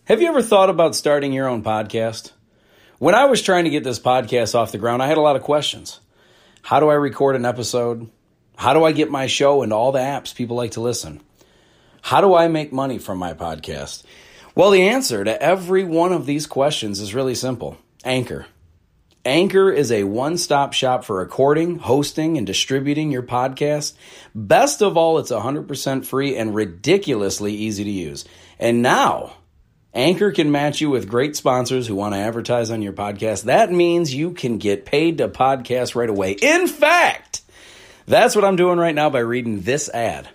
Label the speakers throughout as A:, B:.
A: Have you ever thought about starting your own podcast? When I was trying to get this podcast off the ground, I had a lot of questions. How do I record an episode? How do I get my show into all the apps people like to listen? How do I make money from my podcast? Well, the answer to every one of these questions is really simple. Anchor. Anchor is a one-stop shop for recording, hosting, and distributing your podcast. Best of all, it's 100% free and ridiculously easy to use. And now, Anchor can match you with great sponsors who want to advertise on your podcast. That means you can get paid to podcast right away. In fact, that's what I'm doing right now by reading this ad.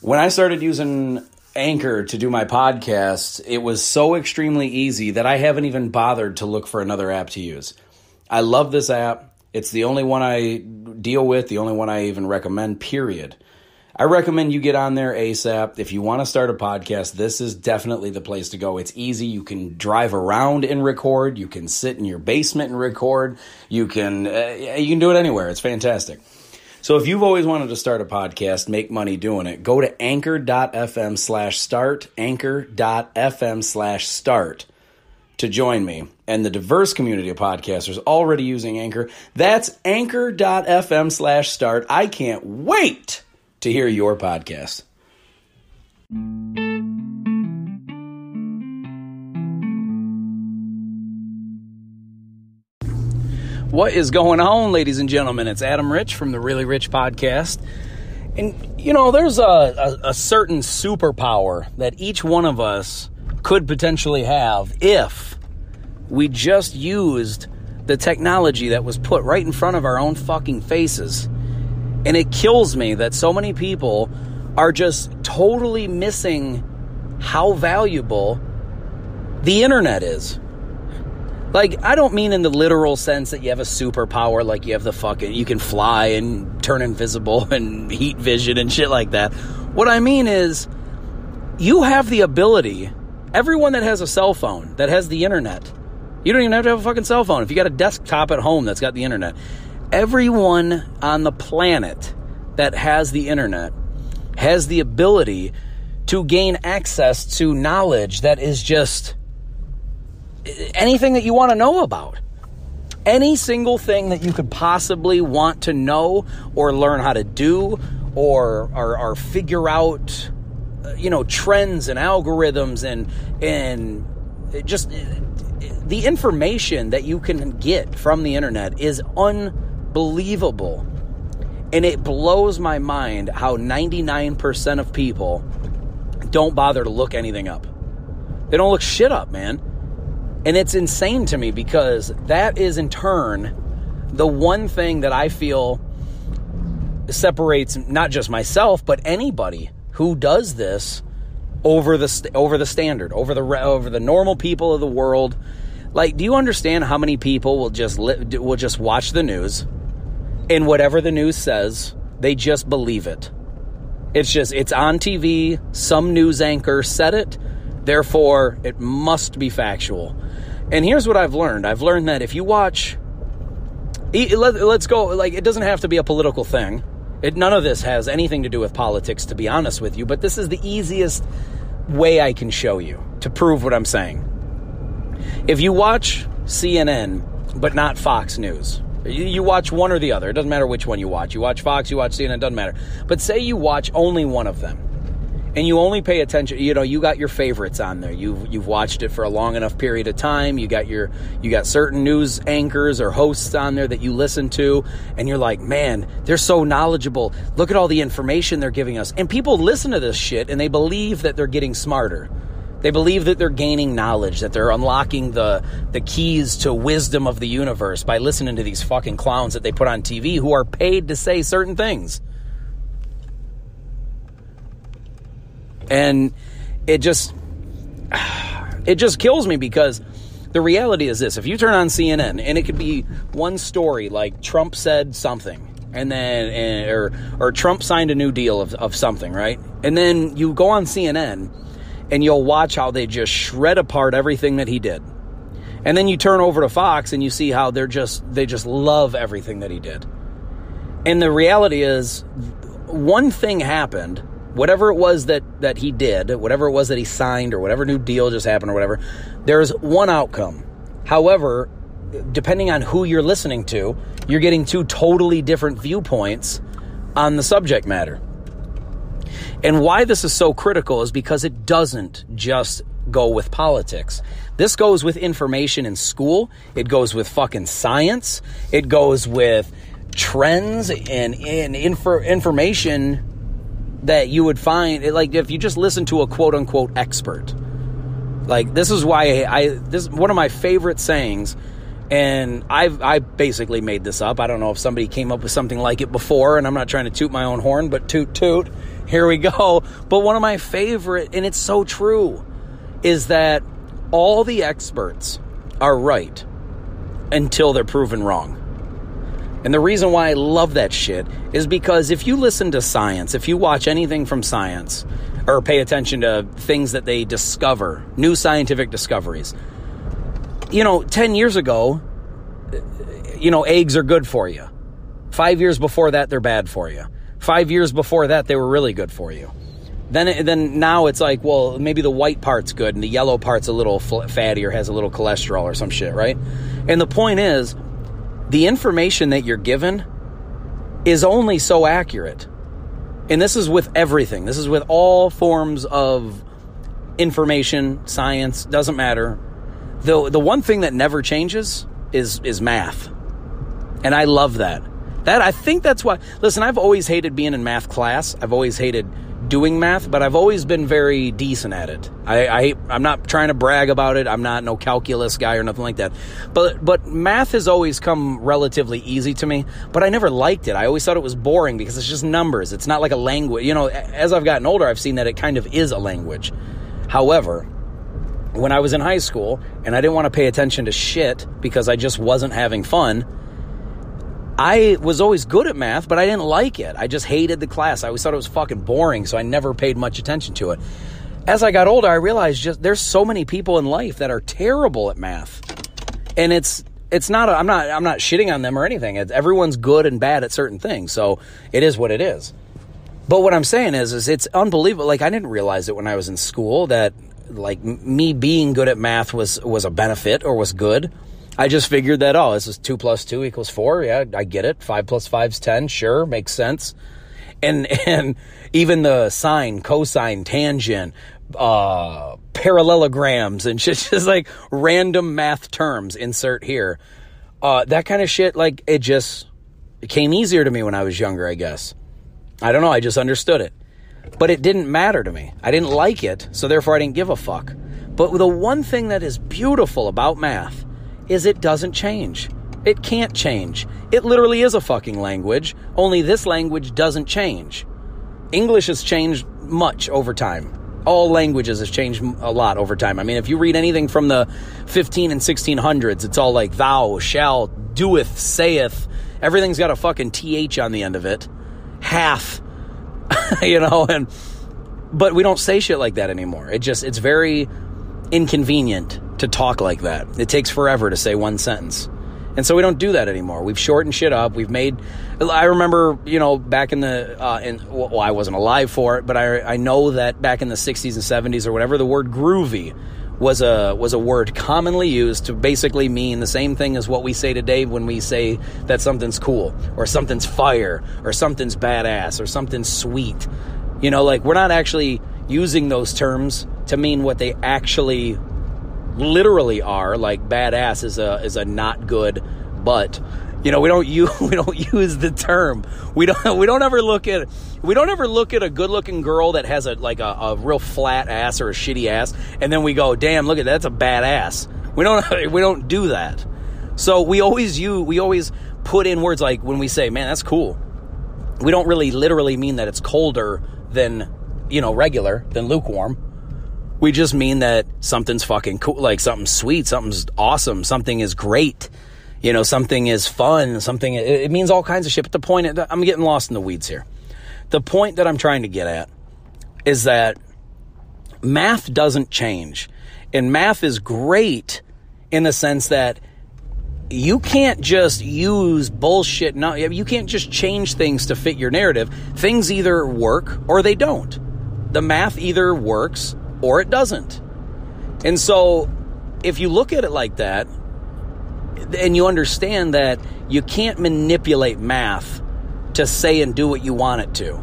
A: When I started using Anchor to do my podcast, it was so extremely easy that I haven't even bothered to look for another app to use. I love this app. It's the only one I deal with, the only one I even recommend, period. I recommend you get on there ASAP. If you want to start a podcast, this is definitely the place to go. It's easy. You can drive around and record. You can sit in your basement and record. You can do it anywhere. It's fantastic. So if you've always wanted to start a podcast, make money doing it, go to anchor.fm/start, anchor.fm/start to join me and the diverse community of podcasters already using Anchor. That's anchor.fm/start. I can't wait to hear your podcast. What is going on, ladies and gentlemen? It's Adam Rich from the Really Rich Podcast. And, you know, there's a certain superpower that each one of us could potentially have if we just used the technology that was put right in front of our own fucking faces. And it kills me that so many people are just totally missing how valuable the internet is. Like, I don't mean in the literal sense that you have a superpower, like you have you can fly and turn invisible and heat vision and shit like that. What I mean is, you have the ability, everyone that has a cell phone, that has the internet, you don't even have to have a fucking cell phone. If you got a desktop at home that's got the internet, everyone on the planet that has the internet has the ability to gain access to knowledge that is just anything that you want to know about. Any single thing that you could possibly want to know or learn how to do or figure out, trends and algorithms and just the information that you can get from the internet is unbelievable. And it blows my mind how 99% of people don't bother to look anything up. They don't look shit up, man. And it's insane to me because that is in turn the one thing that I feel separates not just myself, but anybody who does this over the standard, over the normal people of the world. Like, do you understand how many people will just watch the news, and whatever the news says, they just believe it? It's on TV. Some news anchor said it. Therefore, it must be factual. And here's what I've learned. I've learned that if you watch, let's go, like, it doesn't have to be a political thing. None of this has anything to do with politics, to be honest with you. But this is the easiest way I can show you to prove what I'm saying. If you watch CNN, but not Fox News, you watch one or the other. It doesn't matter which one you watch. You watch Fox, you watch CNN, it doesn't matter. But say you watch only one of them. And you only pay attention, you got your favorites on there. You've watched it for a long enough period of time. You got certain news anchors or hosts on there that you listen to, and you're like, man, they're so knowledgeable. Look at all the information they're giving us. And people listen to this shit and they believe that they're getting smarter. They believe that they're gaining knowledge, that they're unlocking the keys to wisdom of the universe by listening to these fucking clowns that they put on TV who are paid to say certain things. And it just kills me because the reality is this. If you turn on CNN and it could be one story like Trump said something and then or Trump signed a new deal of something, right? And then you go on CNN and you'll watch how they just shred apart everything that he did. And then you turn over to Fox and you see how they just love everything that he did. And the reality is one thing happened whatever it was that he did, whatever it was that he signed, or whatever new deal just happened or whatever, there's one outcome. However, depending on who you're listening to, you're getting two totally different viewpoints on the subject matter. And why this is so critical is because it doesn't just go with politics. This goes with information in school. It goes with fucking science. It goes with trends and information that you would find, like, if you just listen to a quote-unquote expert. Like, this is why this is one of my favorite sayings, and I basically made this up. I don't know if somebody came up with something like it before, and I'm not trying to toot my own horn, but toot toot, here we go. But one of my favorite, and it's so true, is that all the experts are right until they're proven wrong. And the reason why I love that shit is because if you listen to science, if you watch anything from science, or pay attention to things that they discover, new scientific discoveries, 10 years ago, eggs are good for you. 5 years before that, they're bad for you. 5 years before that, they were really good for you. Then now it's like, well, maybe the white part's good and the yellow part's a little fatty or has a little cholesterol or some shit, right? And the point is, the information that you're given is only so accurate. And this is with everything. This is with all forms of information, science, doesn't matter. The one thing that never changes is math. And I love that. I think that's why, listen, I've always hated being in math class. I've always hated doing math, but I've always been very decent at it. I'm not trying to brag about it. I'm not no calculus guy or nothing like that. But math has always come relatively easy to me, but I never liked it. I always thought it was boring because it's just numbers. It's not like a language. As I've gotten older, I've seen that it kind of is a language. However, when I was in high school and I didn't want to pay attention to shit because I just wasn't having fun, I was always good at math, but I didn't like it. I just hated the class. I always thought it was fucking boring, so I never paid much attention to it. As I got older, I realized there's so many people in life that are terrible at math. And it's not, I'm not shitting on them or anything. Everyone's good and bad at certain things, so it is what it is. But what I'm saying is it's unbelievable. Like, I didn't realize it when I was in school that, like, me being good at math was a benefit or was good. I just figured that, this is 2 + 2 = 4. Yeah, I get it. 5 + 5 is 10. Sure, makes sense. And even the sine, cosine, tangent, parallelograms and shit, just like random math terms insert here. That kind of shit, like, it came easier to me when I was younger, I guess. I don't know. I just understood it. But it didn't matter to me. I didn't like it, so therefore I didn't give a fuck. But the one thing that is beautiful about math is it doesn't change. It can't change. It literally is a fucking language, only this language doesn't change. English has changed much over time. All languages has changed a lot over time. I mean, if you read anything from the 15 and 1600s, it's all like thou, shall, doeth, saith. Everything's got a fucking TH on the end of it. Hath. But we don't say shit like that anymore. It's very inconvenient to talk like that. It takes forever to say one sentence. And so we don't do that anymore. We've shortened shit up. I remember, back in I wasn't alive for it, but I know that back in the 60s and 70s or whatever, the word groovy was a word commonly used to basically mean the same thing as what we say today when we say that something's cool or something's fire or something's badass or something's sweet. We're not actually using those terms to mean what they actually literally are. Like, badass is a not good, but we don't use the term. We don't ever look at a good looking girl that has a real flat ass or a shitty ass, and then we go, damn, look at that, that's a badass. We don't do that. So we always put in words like, when we say, man, that's cool, we don't really literally mean that it's colder than regular, than lukewarm. We just mean that something's fucking cool, like something's sweet, something's awesome, something is great, something is fun, it means all kinds of shit. But the point, I'm getting lost in the weeds here. The point that I'm trying to get at is that math doesn't change. And math is great in the sense that you can't just use bullshit. No, you can't just change things to fit your narrative. Things either work or they don't. The math either works or it doesn't. And so if you look at it like that, and you understand that you can't manipulate math to say and do what you want it to.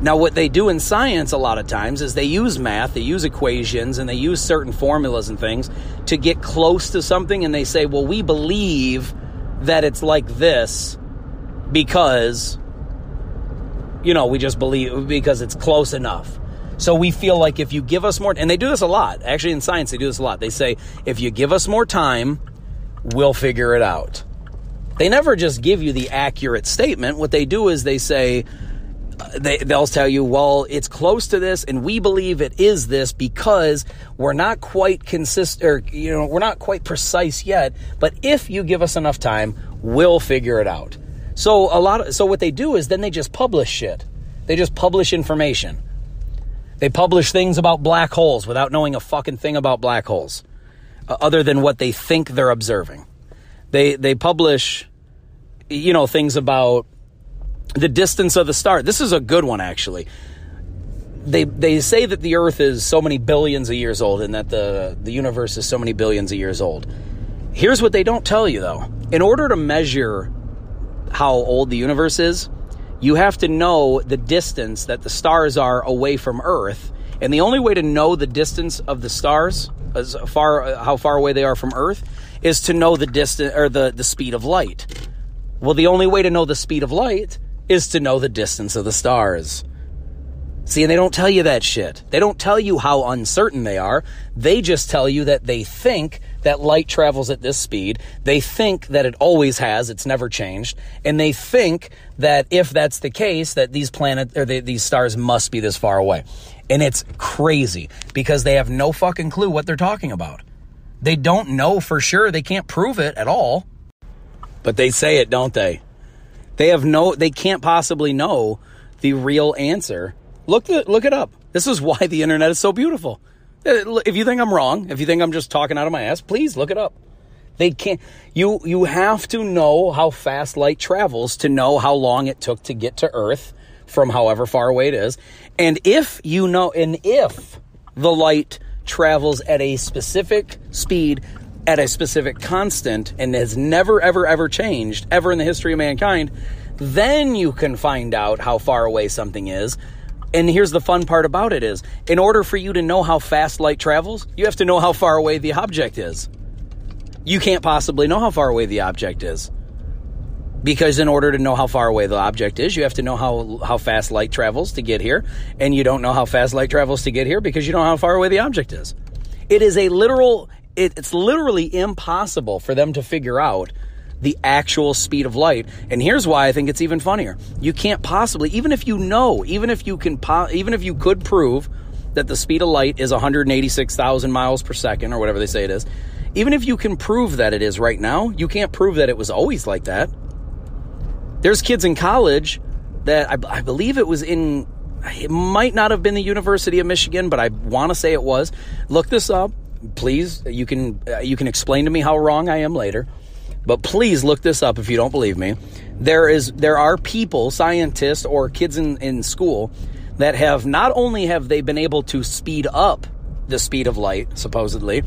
A: Now, what they do in science a lot of times is they use math, they use equations, and they use certain formulas and things to get close to something, and they say, well, we believe that it's like this because, we just believe because it's close enough. So we feel like if you give us more, and they do this a lot. Actually, in science, they do this a lot. They say, if you give us more time, we'll figure it out. They never just give you the accurate statement. What they do is they say, they'll tell you, well, it's close to this, and we believe it is this because we're not quite we're not quite precise yet. But if you give us enough time, we'll figure it out. So what they do is then they just publish shit. They just publish information. They publish things about black holes without knowing a fucking thing about black holes, other than what they think they're observing. They publish, things about the distance of the star. This is a good one, actually. They say that the Earth is so many billions of years old and that the universe is so many billions of years old. Here's what they don't tell you, though. In order to measure how old the universe is, you have to know the distance that the stars are away from Earth. And the only way to know the distance of the stars, how far away they are from Earth, is to know the distance or the speed of light. Well, the only way to know the speed of light is to know the distance of the stars. See, and they don't tell you that shit. They don't tell you how uncertain they are. They just tell you that they think that light travels at this speed. They think that it always has. It's never changed. And they think that if that's the case, that these planets or these stars must be this far away. And it's crazy because they have no fucking clue what they're talking about. They don't know for sure. They can't prove it at all. But they say it, don't they? They can't possibly know the real answer. Look it up. This is why the internet is so beautiful. If you think I'm wrong, if you think I'm just talking out of my ass, please look it up. They can't. You have to know how fast light travels to know how long it took to get to Earth from however far away it is. And if the light travels at a specific speed, at a specific constant, and has never, ever, ever changed, ever in the history of mankind, then you can find out how far away something is. And here's the fun part about it is, in order for you to know how fast light travels, you have to know how far away the object is. You can't possibly know how far away the object is. Because in order to know how far away the object is, you have to know how fast light travels to get here. And you don't know how fast light travels to get here because you don't know how far away the object is. It's literally impossible for them to figure out the actual speed of light. And here's why I think it's even funnier. You can't possibly, even if you could prove that the speed of light is 186,000 miles per second or whatever they say it is, even if you can prove that it is right now, you can't prove that it was always like that. There's kids in college that I believe it might not have been the University of Michigan, but I want to say it was. Look this up. Please, you can explain to me how wrong I am later. But please look this up if you don't believe me. There are people, scientists or kids in school that have not only have they been able to speed up the speed of light, supposedly,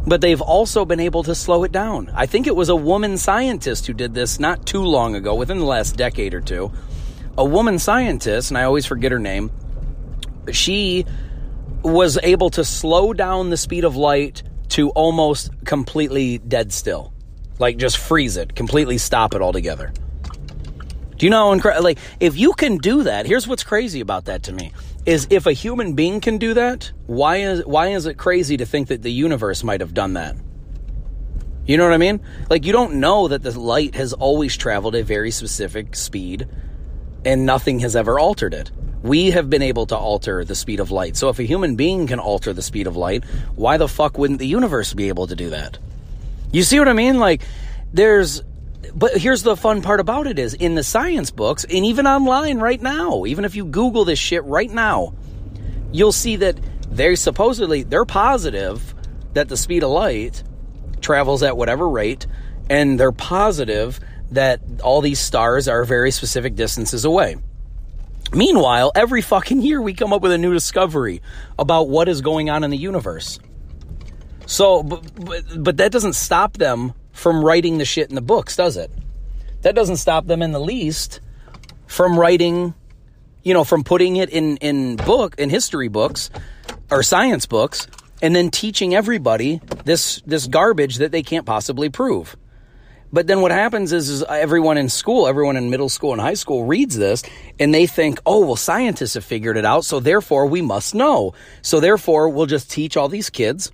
A: but they've also been able to slow it down. I think it was a woman scientist who did this not too long ago, within the last decade or two. A woman scientist, and I always forget her name, she was able to slow down the speed of light to almost completely dead still. Like, just freeze it, completely stop it altogether. Do you know, like, if you can do that, here's what's crazy about that to me, is if a human being can do that, why is it crazy to think that the universe might have done that? You know what I mean? Like, you don't know that the light has always traveled a very specific speed, and nothing has ever altered it. We have been able to alter the speed of light. So if a human being can alter the speed of light, why the fuck wouldn't the universe be able to do that? You see what I mean? Like, but here's the fun part about it is, in the science books, and even online right now, even if you Google this shit right now, you'll see that they're positive that the speed of light travels at whatever rate, and they're positive that all these stars are very specific distances away. Meanwhile, every fucking year we come up with a new discovery about what is going on in the universe. So, but that doesn't stop them from writing the shit in the books, does it? That doesn't stop them in the least from writing, from putting it in history books or science books, and then teaching everybody this garbage that they can't possibly prove. But then what happens is everyone in school, everyone in middle school and high school reads this, and they think, oh, well, scientists have figured it out, so therefore we must know. So therefore we'll just teach all these kids,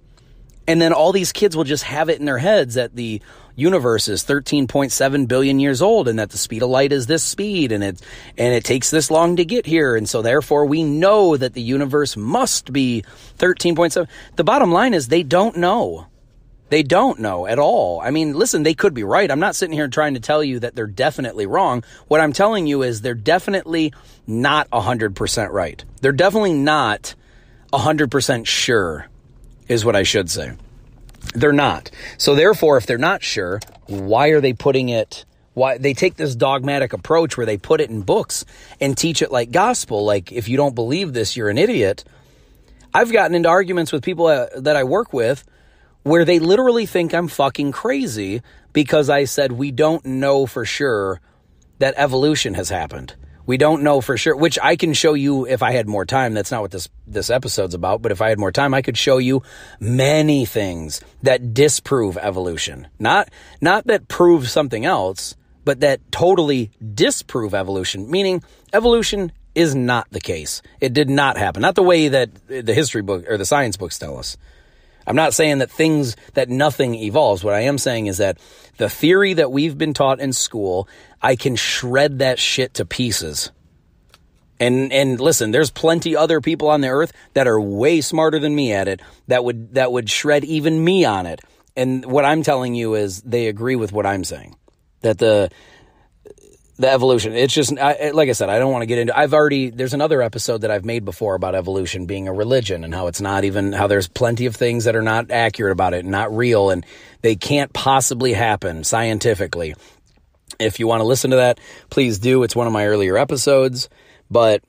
A: and then all these kids will just have it in their heads that the universe is 13.7 billion years old, and that the speed of light is this speed, and it takes this long to get here, and so therefore we know that the universe must be 13.7. The bottom line is they don't know. They don't know at all. I mean, listen, they could be right. I'm not sitting here trying to tell you that they're definitely wrong. What I'm telling you is they're definitely not 100% right. They're definitely not 100% sure, is what I should say. They're not. So therefore, if they're not sure, why are they putting it? Why they take this dogmatic approach where they put it in books and teach it like gospel. Like, if you don't believe this, you're an idiot. I've gotten into arguments with people that I work with where they literally think I'm fucking crazy because I said we don't know for sure that evolution has happened. We don't know for sure, which I can show you if I had more time. That's not what this episode's about, but if I had more time, I could show you many things that disprove evolution. Not that prove something else, but that totally disprove evolution, meaning evolution is not the case. It did not happen. Not the way that the history book or the science books tell us. I'm not saying that nothing evolves. What I am saying is that the theory that we've been taught in school, I can shred that shit to pieces. And listen, there's plenty other people on the earth that are way smarter than me at it that would shred even me on it. And what I'm telling you is they agree with what I'm saying. That the evolution, it's just, like I said, I don't want to get into, there's another episode that I've made before about evolution being a religion and how it's not even, how there's plenty of things that are not accurate about it and not real, and they can't possibly happen scientifically. If you want to listen to that, please do. It's one of my earlier episodes. But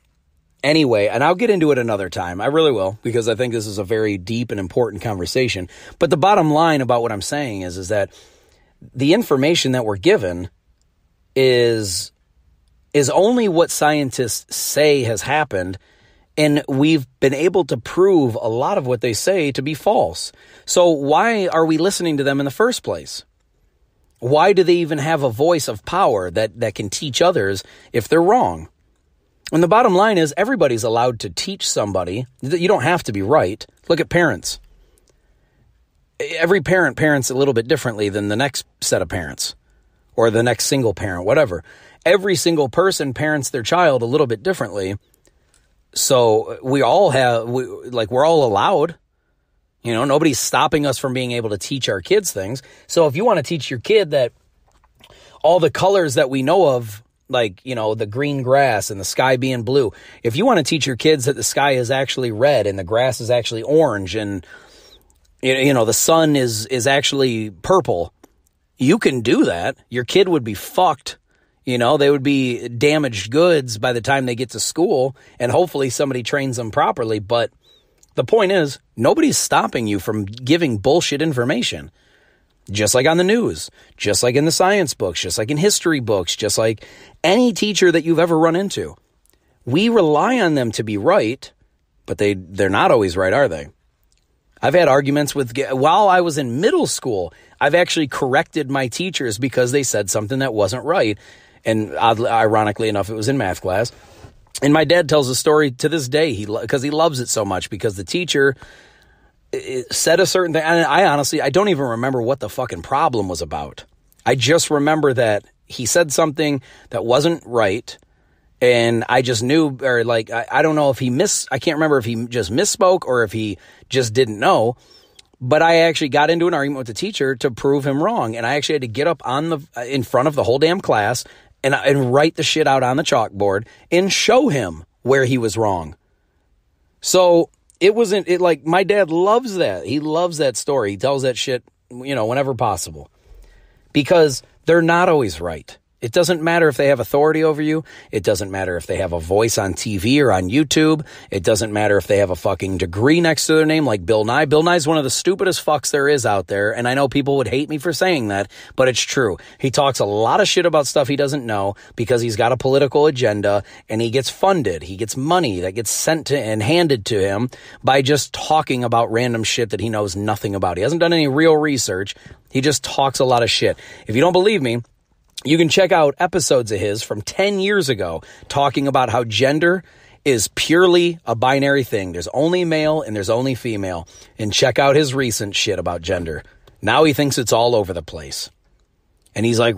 A: anyway, and I'll get into it another time. I really will, because I think this is a very deep and important conversation. But the bottom line about what I'm saying is that the information that we're given is only what scientists say has happened, and we've been able to prove a lot of what they say to be false. So why are we listening to them in the first place? Why do they even have a voice of power that can teach others if they're wrong? And the bottom line is everybody's allowed to teach somebody. You don't have to be right. Look at parents. Every parent parents a little bit differently than the next set of parents. Or the next single parent, whatever. Every single person parents their child a little bit differently. So we're all allowed. Nobody's stopping us from being able to teach our kids things. So if you want to teach your kid that all the colors that we know of, like, the green grass and the sky being blue, if you want to teach your kids that the sky is actually red and the grass is actually orange and, the sun is actually purple, you can do that. Your kid would be fucked. They would be damaged goods by the time they get to school, and hopefully somebody trains them properly. But the point is, nobody's stopping you from giving bullshit information. Just like on the news, just like in the science books, just like in history books, just like any teacher that you've ever run into. We rely on them to be right, but they're not always right, are they? I've had arguments while I was in middle school, I've actually corrected my teachers because they said something that wasn't right. And ironically enough, it was in math class. And my dad tells the story to this day because he loves it so much, because the teacher said a certain thing. And I don't even remember what the fucking problem was about. I just remember that he said something that wasn't right. And I just knew, or I don't know if I can't remember if he just misspoke or if he just didn't know. But I actually got into an argument with the teacher to prove him wrong. And I actually had to get up in front of the whole damn class and write the shit out on the chalkboard and show him where he was wrong. So my dad loves that. He loves that story. He tells that shit, whenever possible, because they're not always right. It doesn't matter if they have authority over you. It doesn't matter if they have a voice on TV or on YouTube. It doesn't matter if they have a fucking degree next to their name like Bill Nye. Bill Nye's one of the stupidest fucks there is out there, and I know people would hate me for saying that, but it's true. He talks a lot of shit about stuff he doesn't know because he's got a political agenda, and he gets funded. He gets money that gets sent to and handed to him by just talking about random shit that he knows nothing about. He hasn't done any real research. He just talks a lot of shit. If you don't believe me, you can check out episodes of his from 10 years ago talking about how gender is purely a binary thing. There's only male and there's only female. And check out his recent shit about gender. Now he thinks it's all over the place. And he's like,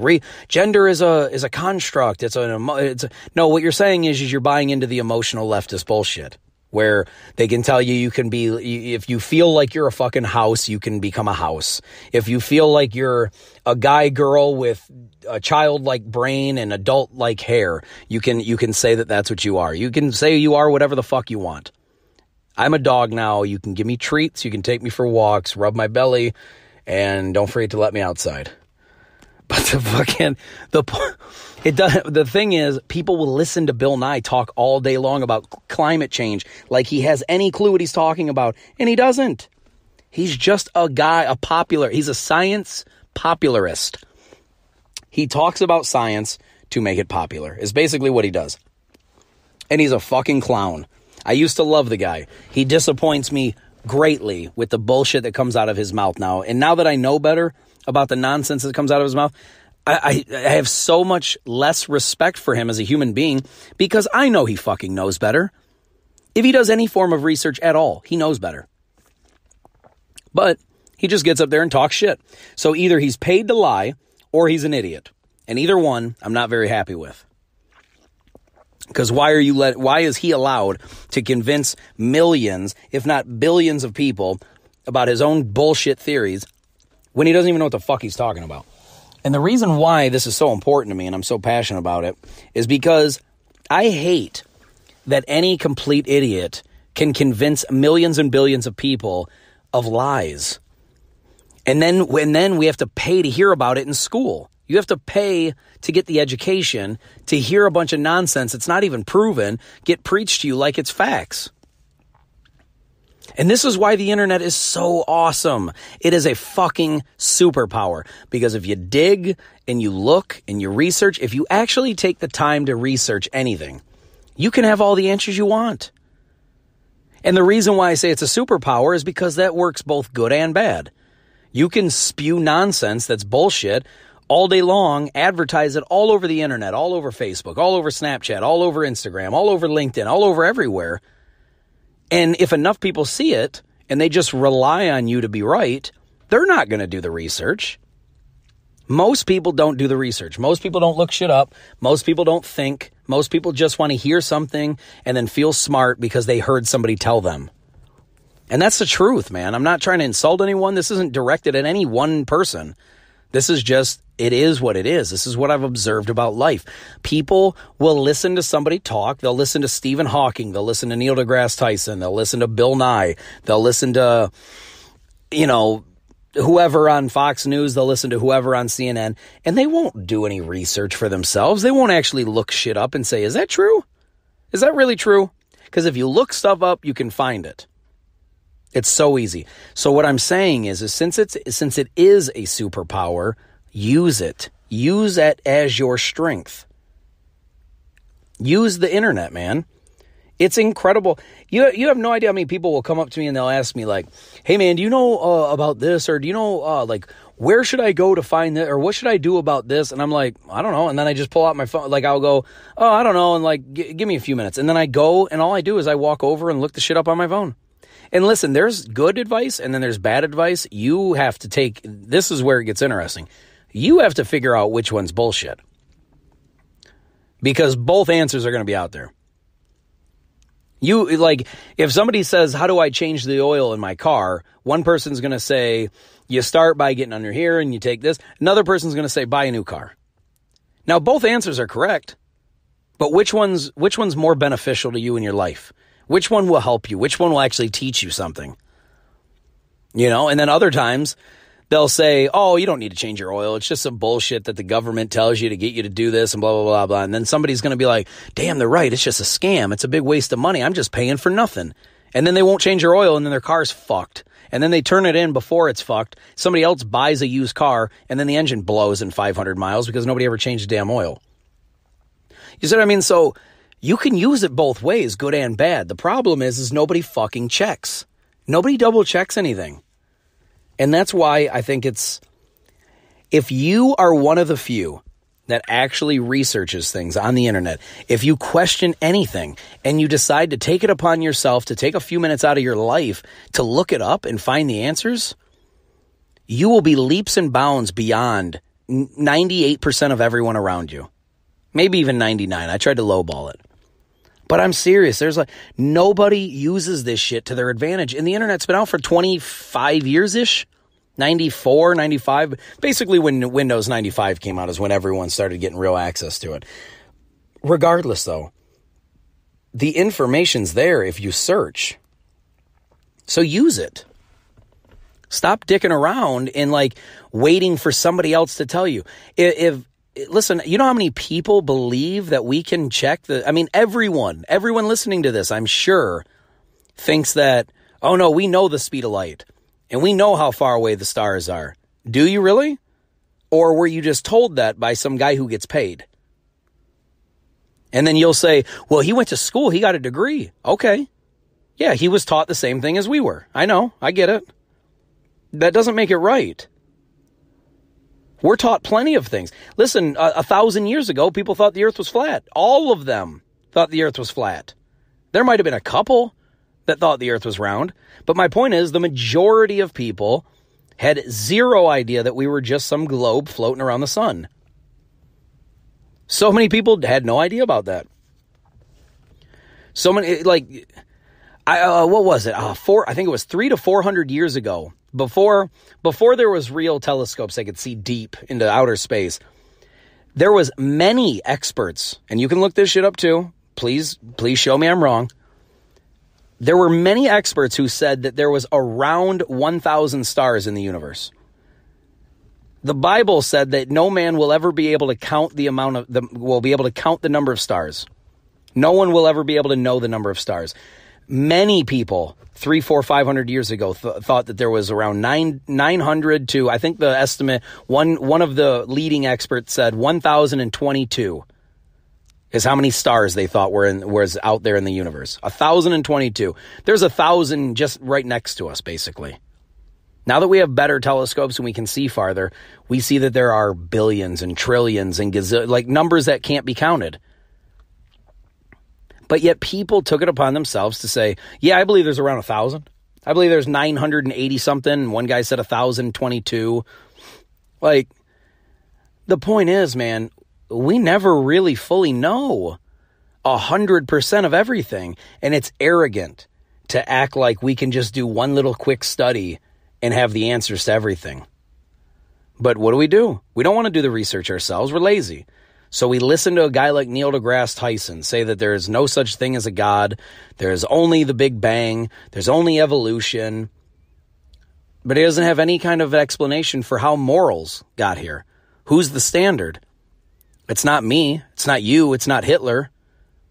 A: gender is a construct. No, what you're saying is you're buying into the emotional leftist bullshit, where they can tell you can be, if you feel like you're a fucking house, you can become a house. If you feel like you're a guy girl with a childlike brain and adult-like hair, you can say that that's what you are. You can say you are whatever the fuck you want. I'm a dog now. You can give me treats. You can take me for walks, rub my belly, and don't forget to let me outside. But the thing is, people will listen to Bill Nye talk all day long about climate change like he has any clue what he's talking about, and he doesn't. He's just a guy, he's a science popularist. He talks about science to make it popular, is basically what he does. And he's a fucking clown. I used to love the guy. He disappoints me greatly with the bullshit that comes out of his mouth now. And now that I know better about the nonsense that comes out of his mouth, I have so much less respect for him as a human being because I know he fucking knows better. If he does any form of research at all, he knows better. But he just gets up there and talks shit. So either he's paid to lie or he's an idiot. And either one, I'm not very happy with. Because why is he allowed to convince millions, if not billions of people about his own bullshit theories when he doesn't even know what the fuck he's talking about? And the reason why this is so important to me and I'm so passionate about it is because I hate that any complete idiot can convince millions and billions of people of lies. And then we have to pay to hear about it in school. You have to pay to get the education to hear a bunch of nonsense. It's not even proven, get preached to you like it's facts. And this is why the internet is so awesome. It is a fucking superpower. Because if you dig and you look and you research, if you actually take the time to research anything, you can have all the answers you want. And the reason why I say it's a superpower is because that works both good and bad. You can spew nonsense that's bullshit all day long, advertise it all over the internet, all over Facebook, all over Snapchat, all over Instagram, all over LinkedIn, all over everywhere. And if enough people see it and they just rely on you to be right, they're not going to do the research. Most people don't do the research. Most people don't look shit up. Most people don't think. Most people just want to hear something and then feel smart because they heard somebody tell them. And that's the truth, man. I'm not trying to insult anyone. This isn't directed at any one person. This is just, it is what it is. This is what I've observed about life. People will listen to somebody talk. They'll listen to Stephen Hawking. They'll listen to Neil deGrasse Tyson. They'll listen to Bill Nye. They'll listen to, whoever on Fox News. They'll listen to whoever on CNN. And they won't do any research for themselves. They won't actually look shit up and say, is that true? Is that really true? Because if you look stuff up, you can find it. It's so easy. So what I'm saying is since it is a superpower, use it. Use it as your strength. Use the internet, man. It's incredible. You have no idea how many people will come up to me and they'll ask me like, hey man, do you know about this? Or do you know where should I go to find that? Or what should I do about this? And I'm like, I don't know. And then I just pull out my phone. Like I'll go, oh, I don't know. And give me a few minutes. And then I go and all I do is I walk over and look the shit up on my phone. And listen, there's good advice and then there's bad advice. You have to take, this is where it gets interesting. You have to figure out which one's bullshit. Because both answers are going to be out there. If somebody says, how do I change the oil in my car? One person's going to say, you start by getting under here and you take this. Another person's going to say, buy a new car. Now, both answers are correct. But which one's more beneficial to you in your life? Which one will help you? Which one will actually teach you something? And then other times, they'll say, oh, you don't need to change your oil. It's just some bullshit that the government tells you to get you to do this and blah, blah, blah, blah. And then somebody's going to be like, damn, they're right. It's just a scam. It's a big waste of money. I'm just paying for nothing. And then they won't change their oil and then their car's fucked. And then they turn it in before it's fucked. Somebody else buys a used car and then the engine blows in 500 miles because nobody ever changed the damn oil. You see what I mean? So you can use it both ways, good and bad. The problem is nobody fucking checks. Nobody double checks anything. And that's why I think if you are one of the few that actually researches things on the internet, if you question anything and you decide to take it upon yourself to take a few minutes out of your life to look it up and find the answers, you will be leaps and bounds beyond 98% of everyone around you. Maybe even 99. I tried to lowball it. But I'm serious. There's nobody uses this shit to their advantage. And the internet's been out for 25 years-ish. 94, 95. Basically when Windows 95 came out is when everyone started getting real access to it. Regardless, though, the information's there if you search. So use it. Stop dicking around and waiting for somebody else to tell you. Listen, you know how many people believe that we can check everyone listening to this, I'm sure, thinks that, oh no, we know the speed of light and we know how far away the stars are. Do you really? Or were you just told that by some guy who gets paid? And then you'll say, well, he went to school, he got a degree. Okay. Yeah, he was taught the same thing as we were. I know, I get it. That doesn't make it right. We're taught plenty of things. Listen, 1,000 years ago, people thought the earth was flat. All of them thought the earth was flat. There might have been a couple that thought the earth was round. But my point is, the majority of people had zero idea that we were just some globe floating around the sun. So many people had no idea about that. So many, what was it? I think it was 300 to 400 years ago. Before there was real telescopes that could see deep into outer space, there was many experts, and you can look this shit up too. Please show me I'm wrong. There were many experts who said that there was around 1,000 stars in the universe. The Bible said that no man will ever be able to count the number of stars. No one will ever be able to know the number of stars. Many people 300, 400, 500 years ago thought that there was around 900 to, I think the estimate, one of the leading experts said 1,022 is how many stars they thought was out there in the universe. 1,022. There's 1,000 just right next to us, basically. Now that we have better telescopes and we can see farther, we see that there are billions and trillions and numbers that can't be counted. But yet people took it upon themselves to say, yeah, I believe there's around 1,000. I believe there's 980 something. One guy said 1,022. The point is, man, we never really fully know 100% of everything. And it's arrogant to act like we can just do one little quick study and have the answers to everything. But what do? We don't want to do the research ourselves. We're lazy. So we listen to a guy like Neil deGrasse Tyson say that there is no such thing as a God. There's only the Big Bang. There's only evolution. But he doesn't have any kind of explanation for how morals got here. Who's the standard? It's not me. It's not you. It's not Hitler.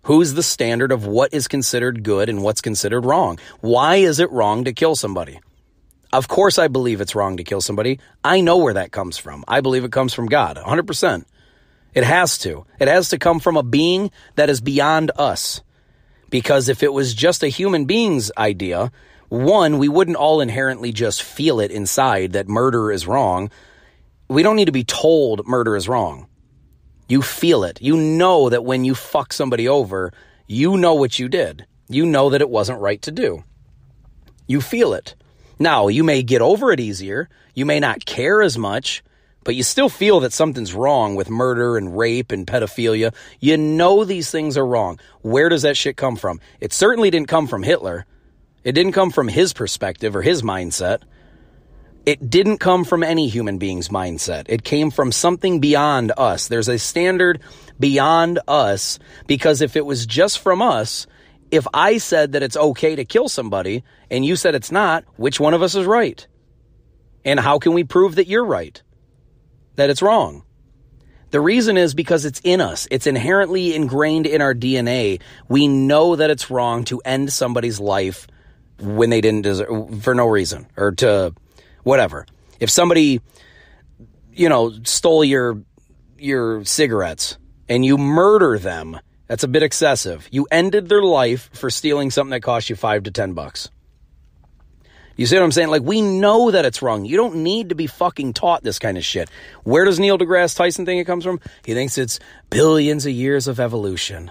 A: Who's the standard of what is considered good and what's considered wrong? Why is it wrong to kill somebody? Of course I believe it's wrong to kill somebody. I know where that comes from. I believe it comes from God, 100%. It has to. It has to come from a being that is beyond us. Because if it was just a human being's idea, one, we wouldn't all inherently just feel it inside that murder is wrong. We don't need to be told murder is wrong. You feel it. You know that when you fuck somebody over, you know what you did. You know that it wasn't right to do. You feel it. Now, you may get over it easier. You may not care as much. But you still feel that something's wrong with murder and rape and pedophilia. You know these things are wrong. Where does that shit come from? It certainly didn't come from Hitler. It didn't come from his perspective or his mindset. It didn't come from any human being's mindset. It came from something beyond us. There's a standard beyond us, because if it was just from us, if I said that it's okay to kill somebody and you said it's not, which one of us is right? And how can we prove that you're right? That it's wrong? The reason is because it's in us. It's inherently ingrained in our DNA. We know that it's wrong to end somebody's life when they didn't deserve, for no reason, or to whatever. If somebody, stole your cigarettes and you murder them, that's a bit excessive. You ended their life for stealing something that cost you $5 to $10. You see what I'm saying? Like, we know that it's wrong. You don't need to be fucking taught this kind of shit. Where does Neil deGrasse Tyson think it comes from? He thinks it's billions of years of evolution.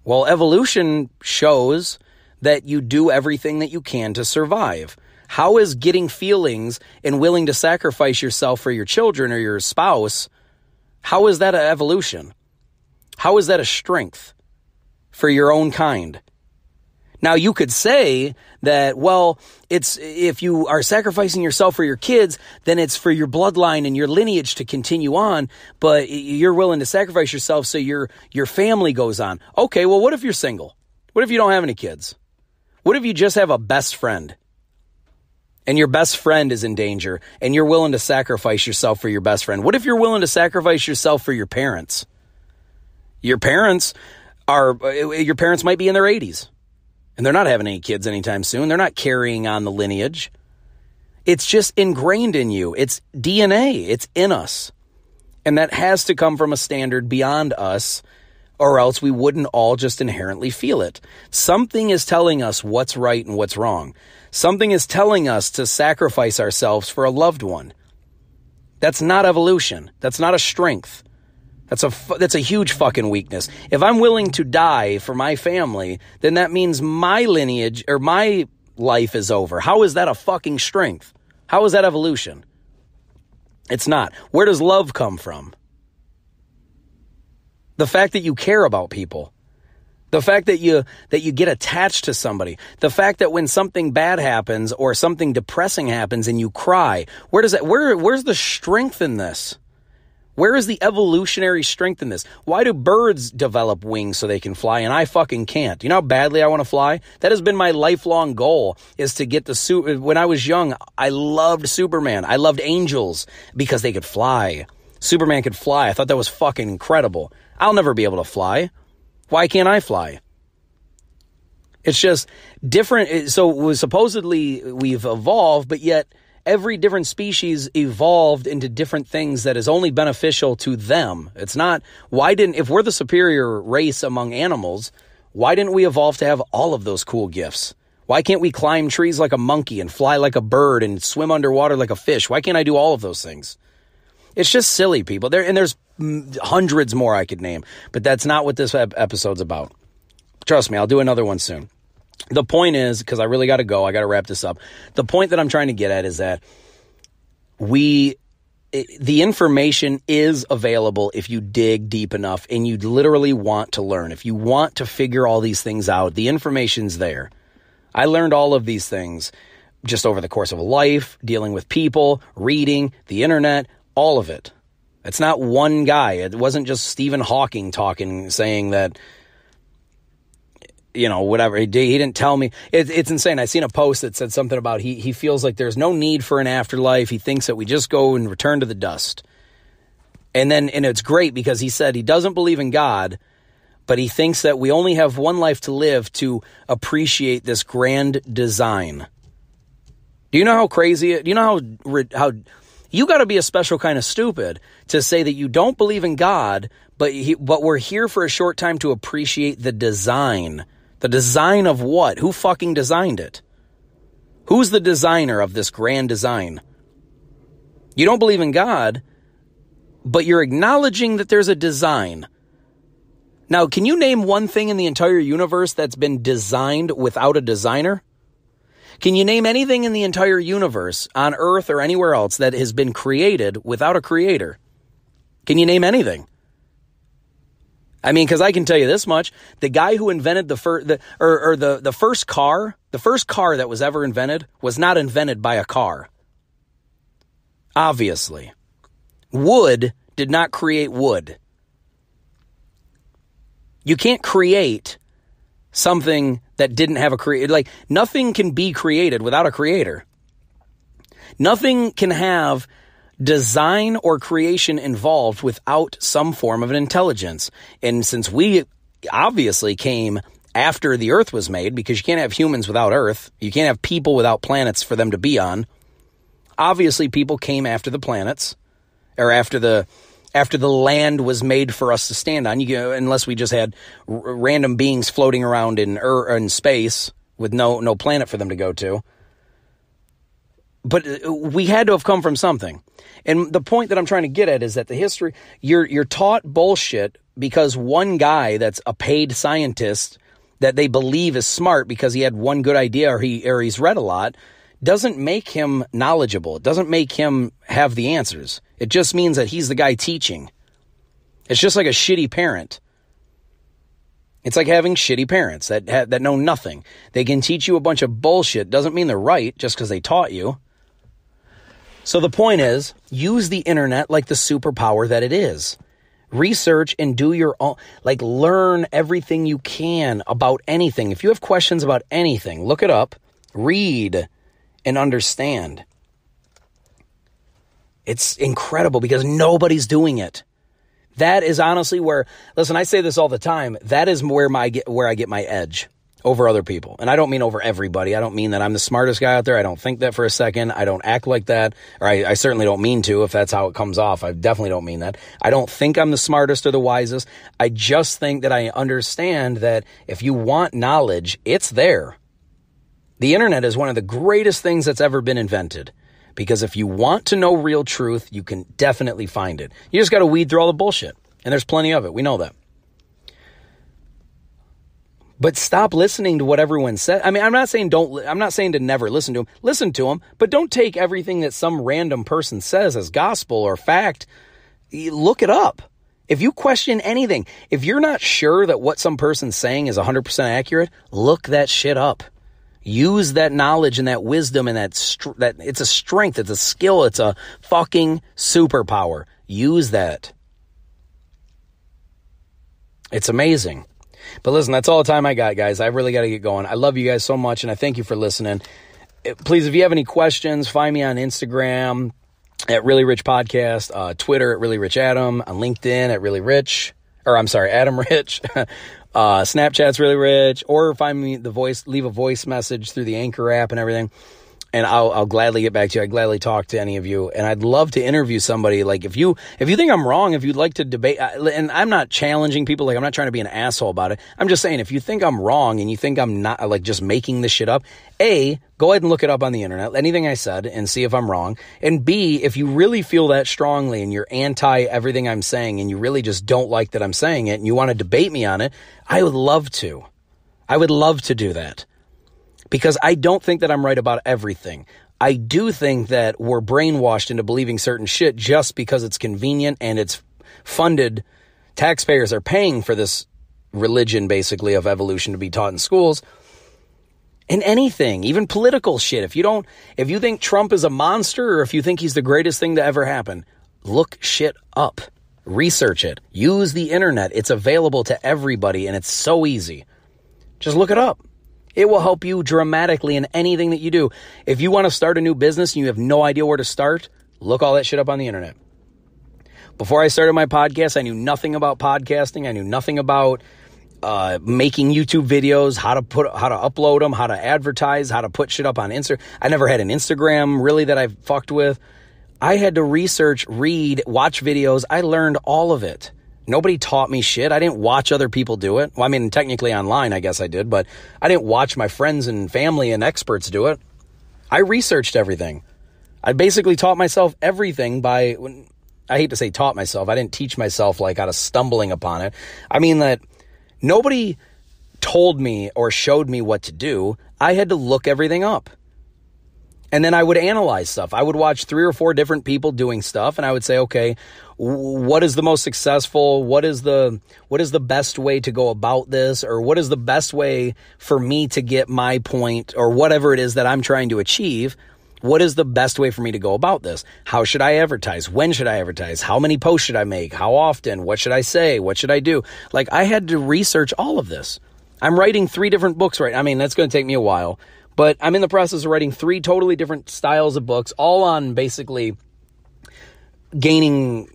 A: Well, evolution shows that you do everything that you can to survive. How is getting feelings and willing to sacrifice yourself for your children or your spouse, how is that an evolution? How is that a strength for your own kind? Now, you could say that, well, it's if you are sacrificing yourself for your kids, then it's for your bloodline and your lineage to continue on, but you're willing to sacrifice yourself so your family goes on. Okay, well, what if you're single? What if you don't have any kids? What if you just have a best friend and your best friend is in danger and you're willing to sacrifice yourself for your best friend? What if you're willing to sacrifice yourself for your parents? Your parents might be in their 80s. And they're not having any kids anytime soon. They're not carrying on the lineage. It's just ingrained in you. It's DNA. It's in us. And that has to come from a standard beyond us, or else we wouldn't all just inherently feel it. Something is telling us what's right and what's wrong. Something is telling us to sacrifice ourselves for a loved one. That's not evolution. That's not a strength. That's a huge fucking weakness. If I'm willing to die for my family, then that means my lineage or my life is over. How is that a fucking strength? How is that evolution? It's not. Where does love come from? The fact that you care about people. The fact that you get attached to somebody. The fact that when something bad happens or something depressing happens and you cry. Where's the strength in this? Where is the evolutionary strength in this? Why do birds develop wings so they can fly and I fucking can't? You know how badly I want to fly? That has been my lifelong goal, is to get when I was young, I loved Superman. I loved angels because they could fly. Superman could fly. I thought that was fucking incredible. I'll never be able to fly. Why can't I fly? It's just different. So supposedly we've evolved, but yet every different species evolved into different things that is only beneficial to them. It's not, if we're the superior race among animals, why didn't we evolve to have all of those cool gifts? Why can't we climb trees like a monkey and fly like a bird and swim underwater like a fish? Why can't I do all of those things? It's just silly, people. There's hundreds more I could name, but that's not what this episode's about. Trust me, I'll do another one soon. The point is, because I really got to go, I got to wrap this up. The point that I'm trying to get at is that the information is available if you dig deep enough and you literally want to learn. If you want to figure all these things out, the information's there. I learned all of these things just over the course of a life, dealing with people, reading, the internet, all of it. It's not one guy. It wasn't just Stephen Hawking saying that, whatever. He didn't tell me. It's insane. I seen a post that said something about he feels like there's no need for an afterlife. He thinks that we just go and return to the dust. And it's great because he said he doesn't believe in God, but he thinks that we only have one life to live to appreciate this grand design. Do you know how crazy? Do you know how you got to be a special kind of stupid to say that you don't believe in God, but we're here for a short time to appreciate the design. The design of what? Who fucking designed it? Who's the designer of this grand design? You don't believe in God, but you're acknowledging that there's a design. Now, can you name one thing in the entire universe that's been designed without a designer? Can you name anything in the entire universe, on Earth or anywhere else, that has been created without a creator? Can you name anything? I mean, because I can tell you this much: the guy who invented the first car that was ever invented was not invented by a car. Obviously, wood did not create wood. You can't create something that didn't have a creator. Like, nothing can be created without a creator. Nothing can have design or creation involved without some form of an intelligence. And since we obviously came after the Earth was made, because you can't have humans without Earth, you can't have people without planets for them to be on. Obviously, people came after the planets, or after the land was made for us to stand on. Unless we just had random beings floating around in space with no planet for them to go to. But we had to have come from something. And the point that I'm trying to get at is that the history, you're taught bullshit because one guy that's a paid scientist that they believe is smart because he had one good idea or he's read a lot, doesn't make him knowledgeable. It doesn't make him have the answers. It just means that he's the guy teaching. It's just like a shitty parent. It's like having shitty parents that know nothing. They can teach you a bunch of bullshit. Doesn't mean they're right just because they taught you. So the point is, use the internet like the superpower that it is. Research and do your own, learn everything you can about anything. If you have questions about anything, look it up, read, and understand. It's incredible because nobody's doing it. That is honestly where, listen, I say this all the time, that is where I get my edge over other people. And I don't mean over everybody. I don't mean that I'm the smartest guy out there. I don't think that for a second. I don't act like that. Or I certainly don't mean to, if that's how it comes off. I definitely don't mean that. I don't think I'm the smartest or the wisest. I just think that I understand that if you want knowledge, it's there. The internet is one of the greatest things that's ever been invented. Because if you want to know real truth, you can definitely find it. You just got to weed through all the bullshit. And there's plenty of it. We know that. But stop listening to what everyone says. I mean, I'm not saying to never listen to them. Listen to them, but don't take everything that some random person says as gospel or fact. Look it up. If you question anything, if you're not sure that what some person's saying is 100% accurate, look that shit up. Use that knowledge and that wisdom and that it's a strength, it's a skill, it's a fucking superpower. Use that. It's amazing. But listen, that's all the time I got, guys. I really got to get going. I love you guys so much, and I thank you for listening. Please, if you have any questions, find me on Instagram at Really Rich Podcast, Twitter at Really Rich Adam, on LinkedIn at Really Rich, Adam Rich. Snapchat's Really Rich, or find me leave a voice message through the Anchor app and everything. And I'll gladly get back to you. I'd gladly talk to any of you. And I'd love to interview somebody. Like if you think I'm wrong, if you'd like to debate, and I'm not challenging people, I'm not trying to be an asshole about it. I'm just saying, if you think I'm wrong and you think I'm not just making this shit up, A, go ahead and look it up on the internet, anything I said, and see if I'm wrong. And B, if you really feel that strongly and you're anti everything I'm saying and you really just don't like that I'm saying it and you want to debate me on it, I would love to. I would love to do that. Because I don't think that I'm right about everything. I do think that we're brainwashed into believing certain shit just because it's convenient and it's funded. Taxpayers are paying for this religion, basically, of evolution to be taught in schools. And anything, even political shit. If you think Trump is a monster or if you think he's the greatest thing to ever happen, look shit up. Research it. Use the internet. It's available to everybody and it's so easy. Just look it up. It will help you dramatically in anything that you do. If you want to start a new business and you have no idea where to start, look all that shit up on the internet. Before I started my podcast, I knew nothing about podcasting. I knew nothing about making YouTube videos, how to upload them, how to advertise, how to put shit up on Instagram. I never had an Instagram really that I fucked with. I had to research, read, watch videos. I learned all of it. Nobody taught me shit. I didn't watch other people do it. Well, I mean, technically online, I guess I did, but I didn't watch my friends and family and experts do it. I researched everything. I basically taught myself everything I hate to say taught myself. I didn't teach myself out of stumbling upon it. I mean that nobody told me or showed me what to do. I had to look everything up. And then I would analyze stuff. I would watch 3 or 4 different people doing stuff, and I would say, okay, what is the most successful? What is the best way to go about this? Or what is the best way for me to get my point or whatever it is that I'm trying to achieve? What is the best way for me to go about this? How should I advertise? When should I advertise? How many posts should I make? How often? What should I say? What should I do? I had to research all of this. I'm writing 3 different books right now. I mean, that's going to take me a while. But I'm in the process of writing 3 totally different styles of books, all on basically gaining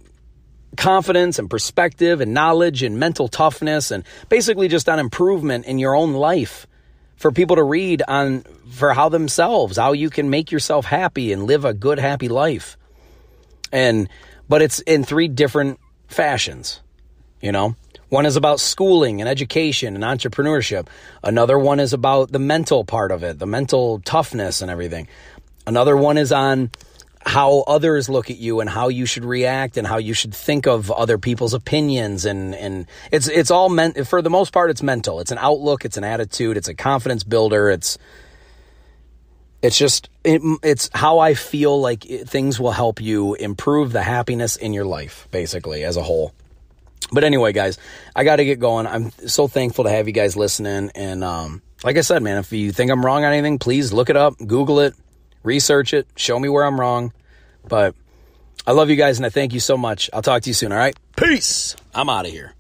A: confidence and perspective and knowledge and mental toughness, and basically just on improvement in your own life for people to read on for how you can make yourself happy and live a good, happy life. But it's in 3 different fashions, you know. One is about schooling and education and entrepreneurship. Another one is about the mental part of it, the mental toughness and everything. Another one is on how others look at you and how you should react and how you should think of other people's opinions. And it's all meant, for the most part, it's mental. It's an outlook. It's an attitude. It's a confidence builder. It's how I feel like things will help you improve the happiness in your life, basically, as a whole. But anyway, guys, I got to get going. I'm so thankful to have you guys listening. And like I said, man, if you think I'm wrong on anything, please look it up, Google it, research it, show me where I'm wrong. But I love you guys, and I thank you so much. I'll talk to you soon, all right? Peace. I'm out of here.